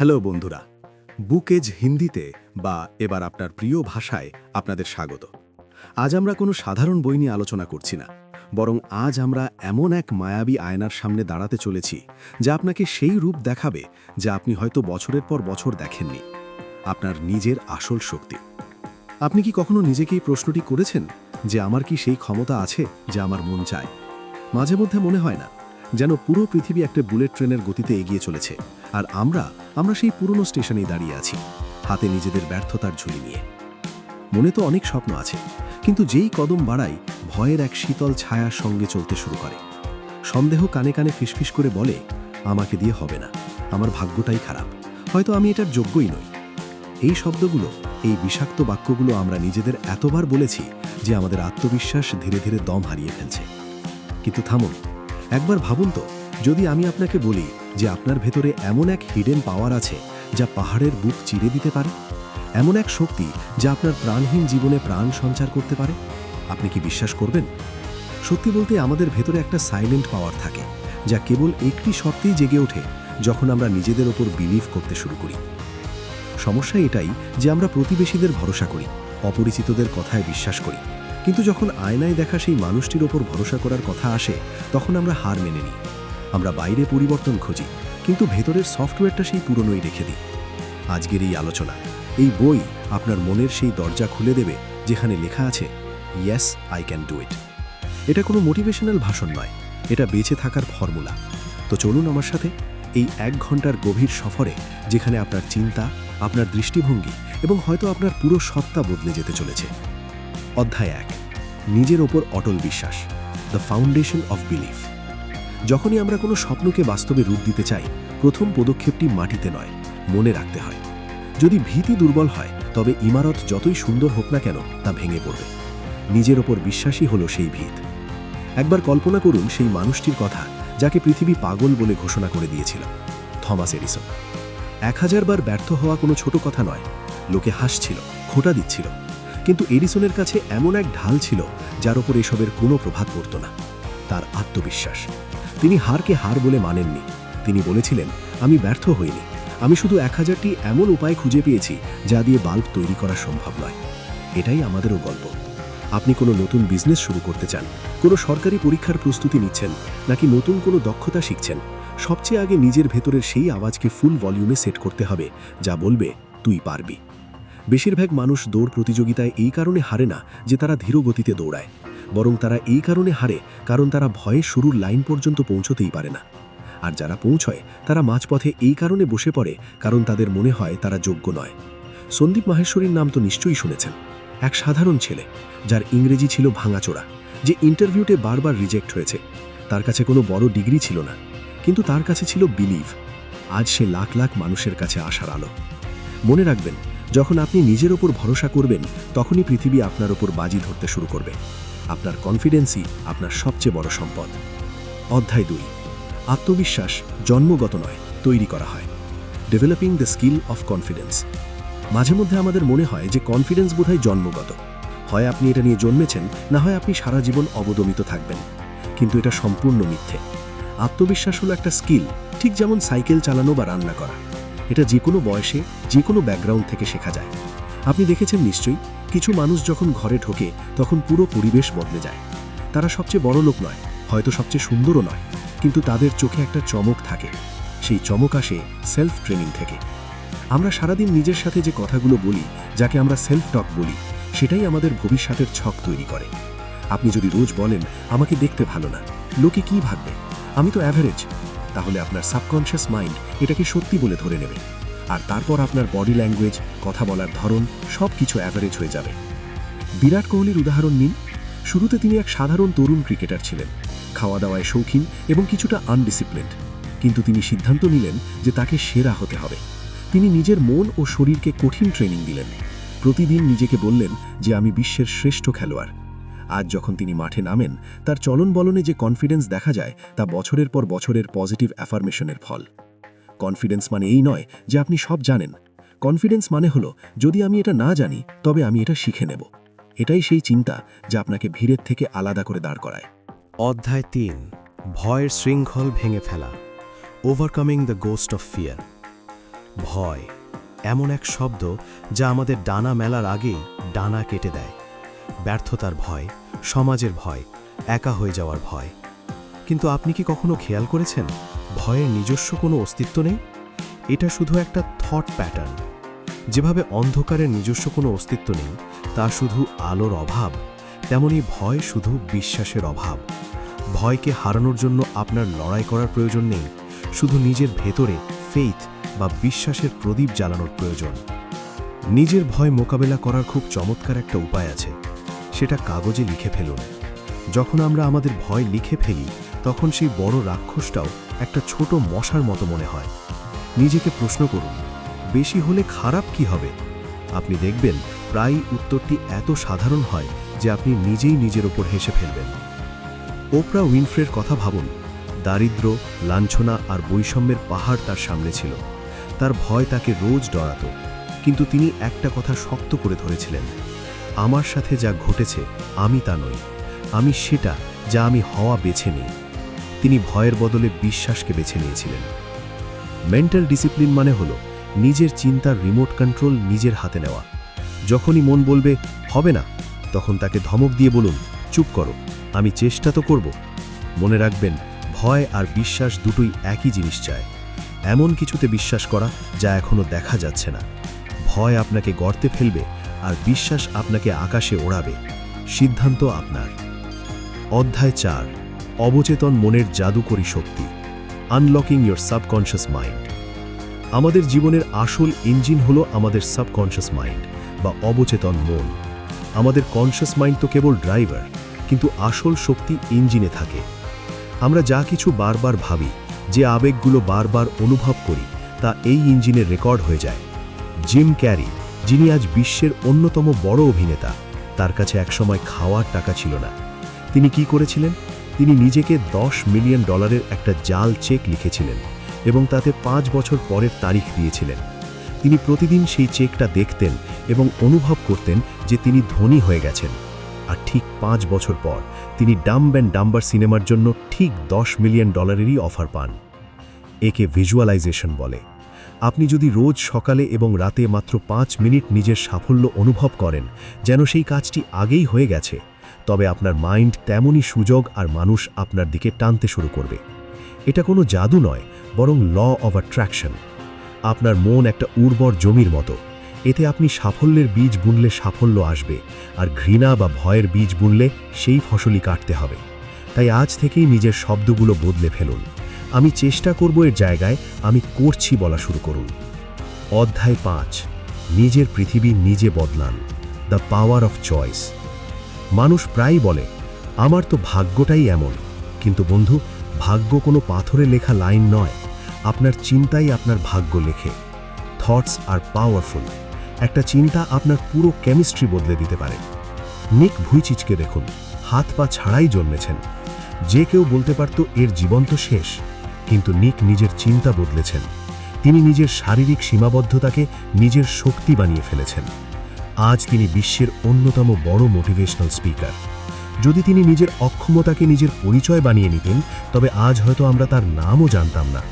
Hello বন্ধুরা, বুকেজ হিন্দিতে বা এবার আপনার প্রিয় ভাষায় আপনাদের স্বাগত। আজ আমরা কোনো সাধারণ বই নিয়ে আলোচনা করছি না, বরং আজ আমরা এমন এক মায়াবী আয়নার সামনে দাঁড়াতে চলেছি যা আপনাকে সেই রূপ দেখাবে যা আপনি হয়তো বছরের পর বছর দেখেননি, আপনার নিজের আসল শক্তি। আপনি কি কখনো নিজেকে এই প্রশ্নটি করেছেন যে আমার কি সেই ক্ষমতা আছে যা আমার মন চায়? মাঝে মধ্যে মনে হয় না যেন পুরো পৃথিবী একটা বুলেট ট্রেনের গতিতে এগিয়ে চলেছে, আর আমরা সেই পুরনো স্টেশনেই দাঁড়িয়ে আছি, হাতে নিজেদের ব্যর্থতার ঝুলি নিয়ে। মনে তো অনেক স্বপ্ন আছে, কিন্তু যেই কদম বাড়াই ভয়ের এক শীতল ছায়ার সঙ্গে চলতে শুরু করে। সন্দেহ কানে কানে ফিসফিস করে বলে, আমাকে দিয়ে হবে না, আমার ভাগ্যটাই খারাপ, হয়তো আমি এটার যোগ্যই নই। এই শব্দগুলো, এই বিষাক্ত বাক্যগুলো আমরা নিজেদের এতবার বলেছি যে আমাদের আত্মবিশ্বাস ধীরে ধীরে দম হারিয়ে ফেলছে। কিন্তু থামুন, একবার ভাবুন তো, যদি আমি আপনাকে বলি যে আপনার ভেতরে এমন এক হিডেন পাওয়ার আছে যা পাহাড়ের বুক চিরে দিতে পারে, এমন এক শক্তি যা আপনার প্রাণহীন জীবনে প্রাণ সঞ্চার করতে পারে, আপনি কি বিশ্বাস করবেন? সত্যি বলতে আমাদের ভেতরে একটা সাইলেন্ট পাওয়ার থাকে যা কেবল একটি শর্তেই জেগে ওঠে, যখন আমরা নিজেদের ওপর বিলিভ করতে শুরু করি। সমস্যা এটাই যে আমরা প্রতিবেশীদের ভরসা করি, অপরিচিতদের কথায় বিশ্বাস করি, কিন্তু যখন আয়নায় দেখা সেই মানুষটির ওপর ভরসা করার কথা আসে, তখন আমরা হার মেনে নিই। আমরা বাইরে পরিবর্তন খুঁজি, কিন্তু ভেতরের সফটওয়্যারটা সেই পুরনোই রেখে দিই। আজকের এই আলোচনা, এই বই আপনার মনের সেই দরজা খুলে দেবে যেখানে লেখা আছে, yes I can do it. এটা কোনো মোটিভেশনাল ভাষণ নয়, এটা বেঁচে থাকার ফর্মুলা। তো চলুন আমার সাথে এই 1 ঘন্টার গভীর সফরে, যেখানে আপনার চিন্তা, আপনার দৃষ্টিভঙ্গি এবং হয়তো আপনার পুরো সত্তা বদলে যেতে চলেছে। অধ্যায় 1, নিজের ওপর অটল বিশ্বাস, দ্য ফাউন্ডেশন অফ বিলিফ। যখনই আমরা কোনো স্বপ্নকে বাস্তবে রূপ দিতে চাই, প্রথম পদক্ষেপটি মাটিতে নয়, মনে রাখতে হয়। যদি ভীতি দুর্বল হয়, তবে ইমারত যতই সুন্দর হোক না কেন তা ভেঙে পড়বে। নিজের ওপর বিশ্বাসই হলো সেই ভিত। একবার কল্পনা করুন সেই মানুষটির কথা যাকে পৃথিবী পাগল বলে ঘোষণা করে দিয়েছিল, থমাস এডিসন। 1000 বার ব্যর্থ হওয়া কোনো ছোট কথা নয়। লোকে হাসছিল, খোঁটা দিচ্ছিল, কিন্তু এডিসনের কাছে এমন এক ঢাল ছিল যার ওপর এসবের কোনো প্রভাব পড়ত না, তার আত্মবিশ্বাস। তিনি হারকে হার বলে মানেননি। তিনি বলেছিলেন, আমি ব্যর্থ হইনি, আমি শুধু 1000টি এমন উপায় খুঁজে পেয়েছি যা দিয়ে বাল্ব তৈরি করা সম্ভব নয়। এটাই আমাদেরও গল্প। আপনি কোনো নতুন বিজনেস শুরু করতে চান, কোনো সরকারি পরীক্ষার প্রস্তুতি নিচ্ছেন, নাকি নতুন কোনো দক্ষতা শিখছেন, সবচেয়ে আগে নিজের ভেতরের সেই আওয়াজকে ফুল ভলিউমে সেট করতে হবে যা বলবে, তুই পারবি। বেশিরভাগ মানুষ দৌড় প্রতিযোগিতায় এই কারণে হারে না যে তারা ধীর গতিতে দৌড়ায়, বরং তারা এই কারণে হারে কারণ তারা ভয়ে শুরুর লাইন পর্যন্ত পৌঁছতেই পারে না। আর যারা পৌঁছয় তারা মাঝপথে এই কারণে বসে পড়ে কারণ তাদের মনে হয় তারা যোগ্য নয়। সন্দীপ মাহেশ্বরীর নাম তো নিশ্চয়ই শুনেছেন। এক সাধারণ ছেলে যার ইংরেজি ছিল ভাঙাচোরা, যে ইন্টারভিউতে বারবার রিজেক্ট হয়েছে। তার কাছে কোনো বড় ডিগ্রি ছিল না, কিন্তু তার কাছে ছিল বিলিভ। আজ সে লাখ লাখ মানুষের কাছে আসার আলো। মনে রাখবেন, যখন আপনি নিজের ওপর ভরসা করবেন, তখনই পৃথিবী আপনার ওপর বাজি ধরতে শুরু করবে। আপনার কনফিডেন্সই আপনার সবচেয়ে বড় সম্পদ। অধ্যায় 2, আত্মবিশ্বাস জন্মগত নয়, তৈরি করা হয়। Developing the skill of confidence. মাঝে মধ্যে আমাদের মনে হয় যে কনফিডেন্স বোধহয় জন্মগত, হয় আপনি এটা নিয়ে জন্মেছেন, না হয় আপনি সারা জীবন অবদমিত থাকবেন। কিন্তু এটা সম্পূর্ণ মিথ্যে। আত্মবিশ্বাস হলো একটা স্কিল, ঠিক যেমন সাইকেল চালানো বা রান্না করা। এটা যে কোনো বয়সে, যে কোনো ব্যাকগ্রাউন্ড থেকে শেখা যায়। আপনি দেখেছেন নিশ্চয়ই, কিছু মানুষ যখন ঘরে ঢোকে তখন পুরো পরিবেশ বদলে যায়। তারা সবচেয়ে বড় লোক নয়, হয়তো সবচেয়ে সুন্দরও নয়, কিন্তু তাদের চোখে একটা চমক থাকে। সেই চমক আসে সেলফ ট্রেনিং থেকে। আমরা সারাদিন নিজের সাথে যে কথাগুলো বলি, যাকে আমরা সেলফ টক বলি, সেটাই আমাদের ভবিষ্যতের ছক তৈরি করে। আপনি যদি রোজ বলেন, আমাকে দেখতে ভালো না, লোকে কি ভাববে, আমি তো অ্যাভারেজ, তাহলে আপনার সাবকনশিয়াস মাইন্ড এটাকে সত্যি বলে ধরে নেবে। আর তারপর আপনার বডি ল্যাঙ্গুয়েজ, কথা বলার ধরন, সব কিছু অ্যাভারেজ হয়ে যাবে। বিরাট কোহলির উদাহরণ নিন। শুরুতে তিনি এক সাধারণ তরুণ ক্রিকেটার ছিলেন, খাওয়া দাওয়ায় শৌখিন এবং কিছুটা আনডিসিপ্লিনড। কিন্তু তিনি সিদ্ধান্ত নিলেন যে তাকে সেরা হতে হবে। তিনি নিজের মন ও শরীরকে কঠিন ট্রেনিং দিলেন। প্রতিদিন নিজেকে বললেন যে আমি বিশ্বের শ্রেষ্ঠ খেলোয়াড়। আজ যখন তিনি মাঠে নামেন, তার চলন বলনে যে কনফিডেন্স দেখা যায়, তা বছরের পর বছরের পজিটিভ অ্যাফার্মেশনের ফল। কনফিডেন্স মানে এই নয় যে আপনি সব জানেন। কনফিডেন্স মানে হলো, যদি আমি এটা না জানি, তবে আমি এটা শিখে নেব। এটাই সেই চিন্তা যা আপনাকে ভিড়ের থেকে আলাদা করে দাঁড় করায়। অধ্যায় 3, ভয়ের শৃঙ্খল ভেঙে ফেলা, overcoming the ghost of fear. ভয় এমন এক শব্দ যা আমাদের ডানা মেলার আগেই ডানা কেটে দেয়। ব্যর্থতার ভয়, সমাজের ভয়, একা হয়ে যাওয়ার ভয়। কিন্তু আপনি কি কখনো খেয়াল করেছেন ভয়ের নিজস্ব কোনো অস্তিত্ব নেই? এটা শুধু একটা থট প্যাটার্ন। যেভাবে অন্ধকারের নিজস্ব কোনো অস্তিত্ব নেই, তা শুধু আলোর অভাব, তেমনি ভয় শুধু বিশ্বাসের অভাব। ভয়কে হারানোর জন্য আপনার লড়াই করার প্রয়োজন নেই, শুধু নিজের ভেতরে ফেইথ বা বিশ্বাসের প্রদীপ জ্বালানোর প্রয়োজন। নিজের ভয় মোকাবেলা করার খুব চমৎকার একটা উপায় আছে, সেটা কাগজে লিখে ফেলুন। যখন আমরা আমাদের ভয় লিখে ফেলি, তখন সেই বড় রাক্ষসটাও একটা ছোট মশার মতো মনে হয়। নিজেকে প্রশ্ন করুন, বেশি হলে খারাপ কি হবে? আপনি দেখবেন প্রায়ই উত্তরটি এত সাধারণ হয় যে আপনি নিজেই নিজের ওপর হেসে ফেলবেন। ওপ্রা উইনফ্রের কথা ভাবুন। দারিদ্র্য, লাঞ্ছনা আর বৈষম্যের পাহাড় তার সামনে ছিল। তার ভয় তাকে রোজ ডরাত, কিন্তু তিনি একটা কথা শক্ত করে ধরেছিলেন, আমার সাথে যা ঘটেছে আমি তা নই, আমি সেটা যা আমি হওয়া বেছে নিই। তিনি ভয়ের বদলে বিশ্বাসকে বেছে নিয়েছিলেন। মেন্টাল ডিসিপ্লিন মানে হলো নিজের চিন্তার রিমোট কন্ট্রোল নিজের হাতে নেওয়া। যখনই মন বলবে হবে না, তখন তাকে ধমক দিয়ে বলুন, চুপ করো, আমি চেষ্টা তো করব। মনে রাখবেন, ভয় আর বিশ্বাস দুটোই একই জিনিস চায়, এমন কিছুতে বিশ্বাস করা যা এখনো দেখা যাচ্ছে না। ভয় আপনাকে গর্তে ফেলবে আর বিশ্বাস আপনাকে আকাশে ওড়াবে। সিদ্ধান্ত আপনার। অধ্যায় 4, অবচেতন মনের জাদুকরী শক্তি, আনলকিং ইয়োর সাবকনশিয়াস মাইন্ড। আমাদের জীবনের আসল ইঞ্জিন হলো আমাদের সাবকনশিয়াস মাইন্ড বা অবচেতন মন। আমাদের কনশিয়াস মাইন্ড তো কেবল ড্রাইভার, কিন্তু আসল শক্তি ইঞ্জিনে থাকে। আমরা যা কিছু বারবার ভাবি, যে আবেগগুলো বারবার অনুভব করি, তা এই ইঞ্জিনের রেকর্ড হয়ে যায়। জিম ক্যারি, যিনি আজ বিশ্বের অন্যতম বড় অভিনেতা, তার কাছে একসময় খাওয়ার টাকা ছিল না। তিনি কি করেছিলেন? তিনি নিজেকে $10 মিলিয়ন একটা জাল চেক লিখেছিলেন এবং তাতে 5 বছর পরের তারিখ দিয়েছিলেন। তিনি প্রতিদিন সেই চেকটা দেখতেন এবং অনুভব করতেন যে তিনি ধনী হয়ে গেছেন। আর ঠিক 5 বছর পর তিনি ডাম্ব অ্যান্ড ডাম্বার সিনেমার জন্য ঠিক $10 মিলিয়ন অফার পান। একে ভিজুয়ালাইজেশন বলে। আপনি যদি রোজ সকালে এবং রাতে মাত্র 5 মিনিট নিজের সাফল্য অনুভব করেন, যেন সেই কাজটি আগেই হয়ে গেছে, তবে আপনার মাইন্ড তেমনই সুযোগ আর মানুষ আপনার দিকে টানতে শুরু করবে। এটা কোনো জাদু নয়, বরং ল অব অ্যাট্রাকশন। আপনার মন একটা উর্বর জমির মতো। এতে আপনি সাফল্যের বীজ বুনলে সাফল্য আসবে, আর ঘৃণা বা ভয়ের বীজ বুনলে সেই ফসলই কাটতে হবে। তাই আজ থেকেই নিজের শব্দগুলো বদলে ফেলুন। আমি চেষ্টা করব এর জায়গায় আমি করছি বলা শুরু করুন। অধ্যায় 5, নিজের পৃথিবী নিজে বদলান, দ্য পাওয়ার অফ চয়েস। মানুষ প্রায়ই বলে, আমার তো ভাগ্যটাই এমন। কিন্তু বন্ধু, ভাগ্য কোনো পাথরে লেখা লাইন নয়, আপনার চিন্তাই আপনার ভাগ্য লেখে। থটস আর পাওয়ারফুল। একটা চিন্তা আপনার পুরো কেমিস্ট্রি বদলে দিতে পারে। নিক ভুইচিচকে দেখুন, হাত পা ছাড়াই জন্মেছেন। যে কেউ বলতে পারত এর জীবন তো শেষ, কিন্তু নিক নিজের চিন্তা বদলেছেন। তিনি নিজের শারীরিক সীমাবদ্ধতাকে নিজের শক্তি বানিয়ে ফেলেছেন। আজ তিনি বিশ্বের অন্যতম বড় মোটিভেশনাল স্পিকার। যদি তিনি নিজের অক্ষমতাকে নিজের পরিচয় বানিয়ে নিতেন, তবে আজ হয়তো আমরা তার নামও জানতাম না।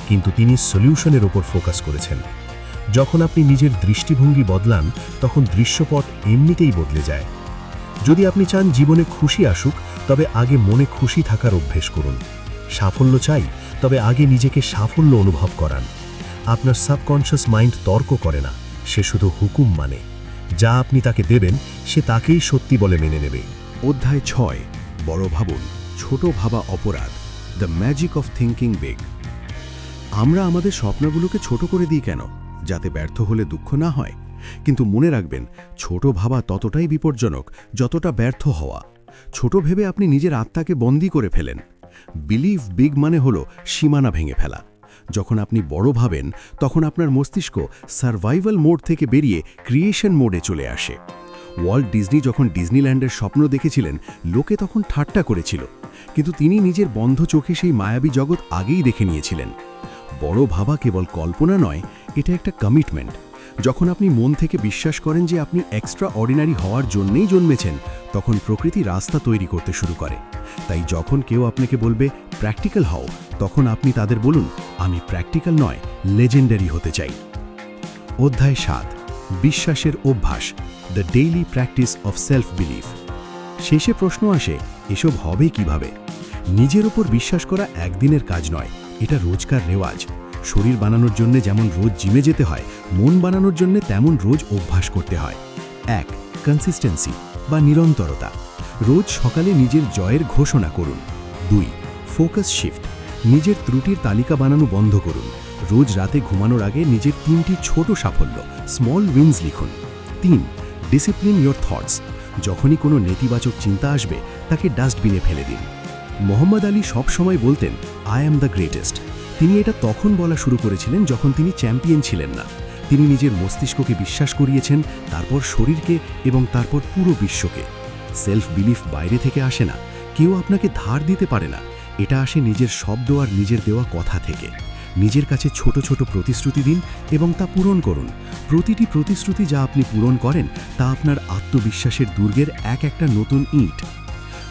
কিন্তু তিনি সলিউশনের ওপর ফোকাস করেছেন। যখন আপনি নিজের দৃষ্টিভঙ্গি বদলান, তখন দৃশ্যপট এমনিতেই বদলে যায়। যদি আপনি চান জীবনে খুশি আসুক, তবে আগে মনে খুশি থাকার অভ্যেস করুন। সাফল্য চাই, তবে আগে নিজেকে সাফল্য অনুভব করান। আপনার সাবকনশিয়াস মাইন্ড তর্ক করে না, সে শুধু হুকুম মানে। যা আপনি তাকে দেবেন, সে তাকেই সত্যি বলে মেনে নেবে। অধ্যায় 6, বড় ভাবুন, ছোট ভাবা অপরাধ, the magic of thinking big. আমরা আমাদের স্বপ্নগুলোকে ছোট করে দিই কেন? যাতে ব্যর্থ হলে দুঃখ না হয়। কিন্তু মনে রাখবেন, ছোট ভাবা ততটাই বিপজ্জনক যতটা ব্যর্থ হওয়া। ছোট ভেবে আপনি নিজের আত্মাকে বন্দী করে ফেলেন। বিলিভ বিগ মানে হলো সীমানা ভেঙে ফেলা। যখন আপনি বড় ভাবেন, তখন আপনার মস্তিষ্ক সার্ভাইভাল মোড থেকে বেরিয়ে ক্রিয়েশন মোডে চলে আসে। ওয়াল্ট ডিজনি যখন ডিজনিল্যান্ডের স্বপ্ন দেখেছিলেন, লোকে তখন ঠাট্টা করেছিল, কিন্তু তিনি নিজের বন্ধ চোখে সেই মায়াবী জগৎ আগেই দেখে নিয়েছিলেন। বড় ভাবা কেবল কল্পনা নয়, এটা একটা কমিটমেন্ট। যখন আপনি মন থেকে বিশ্বাস করেন যে আপনি এক্সট্রা অর্ডিনারি হওয়ার জন্যেই জন্মেছেন, তখন প্রকৃতি রাস্তা তৈরি করতে শুরু করে। তাই যখন কেউ আপনাকে বলবে প্র্যাকটিক্যাল হও, তখন আপনি তাদের বলুন, আমি প্র্যাকটিক্যাল নয়, লেজেন্ডারি হতে চাই। অধ্যায় 7 বিশ্বাসের অভ্যাস the daily practice of self belief. শেষে প্রশ্ন আসে, এসব হবে কিভাবে? নিজের ওপর বিশ্বাস করা একদিনের কাজ নয়, এটা রোজকার রেওয়াজ। শরীর বানানোর জন্য যেমন রোজ জিমে যেতে হয়, মন বানানোর জন্য তেমন রোজ অভ্যাস করতে হয়। 1. কনসিস্টেন্সি বা নিরন্তরতা। রোজ সকালে নিজের জয়ের ঘোষণা করুন। 2. Focus shift. নিজের ত্রুটির তালিকা বানানো বন্ধ করুন। রোজ রাতে ঘুমানোর আগে নিজের 3টি ছোট সাফল্য স্মল উইনস লিখুন। 3. Discipline your thoughts. যখনই কোনো নেতিবাচক চিন্তা আসবে তাকে ডাস্টবিনে ফেলে দিন। মোহাম্মদ আলী সবসময় বলতেন, আই অ্যাম দ্য গ্রেটেস্ট। তিনি এটা তখন বলা শুরু করেছিলেন যখন তিনি চ্যাম্পিয়ন ছিলেন না। তিনি নিজের মস্তিষ্ককে বিশ্বাস করিয়েছেন, তারপর শরীরকে এবং তারপর পুরো বিশ্বকে। সেলফ বিলিফ বাইরে থেকে আসে না, কেউ আপনাকে ধার দিতে পারে না। এটা আসে নিজের শব্দ আর নিজের দেওয়া কথা থেকে। নিজের কাছে ছোট ছোট প্রতিশ্রুতি দিন এবং তা পূরণ করুন। প্রতিটি প্রতিশ্রুতি যা আপনি পূরণ করেন তা আপনার আত্মবিশ্বাসের দুর্গের একটা নতুন ইট।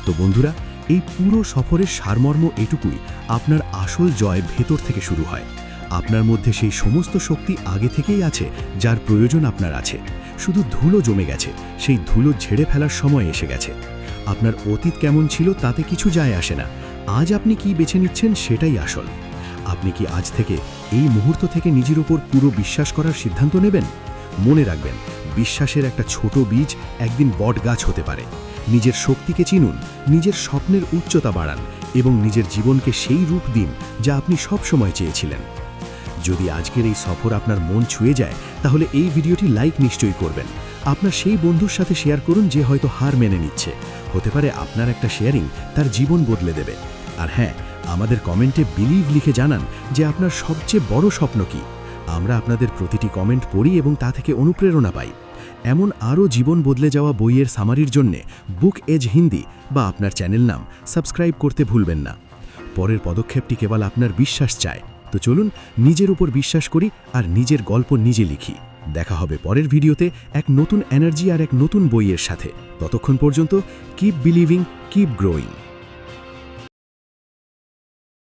তো বন্ধুরা, এই পুরো সফরের সারমর্ম এটুকুই, আপনার আসল জয় ভেতর থেকে শুরু হয়। আপনার মধ্যে সেই সমস্ত শক্তি আগে থেকেই আছে যার প্রয়োজন আপনার আছে, শুধু ধুলো জমে গেছে, সেই ধুলো ঝেড়ে ফেলার সময় এসে গেছে। আপনার অতীত কেমন ছিল তাতে কিছু যায় আসে না, আজ আপনি কি বেছে নিচ্ছেন সেটাই আসল। আপনি কি আজ থেকে এই মুহূর্ত থেকে নিজের উপর পুরো বিশ্বাস করার সিদ্ধান্ত নেবেন? মনে রাখবেন, বিশ্বাসের একটা ছোট বীজ একদিন বট গাছ হতে পারে। নিজের শক্তিকে চিনুন, নিজের স্বপ্নের উচ্চতা বাড়ান এবং নিজের জীবনকে সেই রূপ দিন যা আপনি সব সময় চেয়েছিলেন। যদি আজকের এই সফর আপনার মন ছুঁয়ে যায়, তাহলে এই ভিডিওটি লাইক নিশ্চয়ই করবেন। আপনার সেই বন্ধুর সাথে শেয়ার করুন যে হয়তো হার মেনে নিচ্ছে। হতে পারে আপনার একটা শেয়ারিং তার জীবন বদলে দেবে। আর হ্যাঁ, আমাদের কমেন্টে বিলিভ লিখে জানান যে আপনার সবচেয়ে বড় স্বপ্ন কী। আমরা আপনাদের প্রতিটি কমেন্ট পড়ি এবং তা থেকে অনুপ্রেরণা পাই। এমন আরও জীবন বদলে যাওয়া বইয়ের সামারির জন্যে বুক এজ হিন্দি বা আপনার চ্যানেল নাম সাবস্ক্রাইব করতে ভুলবেন না। পরের পদক্ষেপটি কেবল আপনার বিশ্বাস চায়। তো চলুন নিজের উপর বিশ্বাস করি আর নিজের গল্প নিজে লিখি। দেখা হবে পরের ভিডিওতে এক নতুন এনার্জি আর এক নতুন বইয়ের সাথে। ততক্ষণ পর্যন্ত কিপ বিলিভিং, কিপ গ্রোয়িং।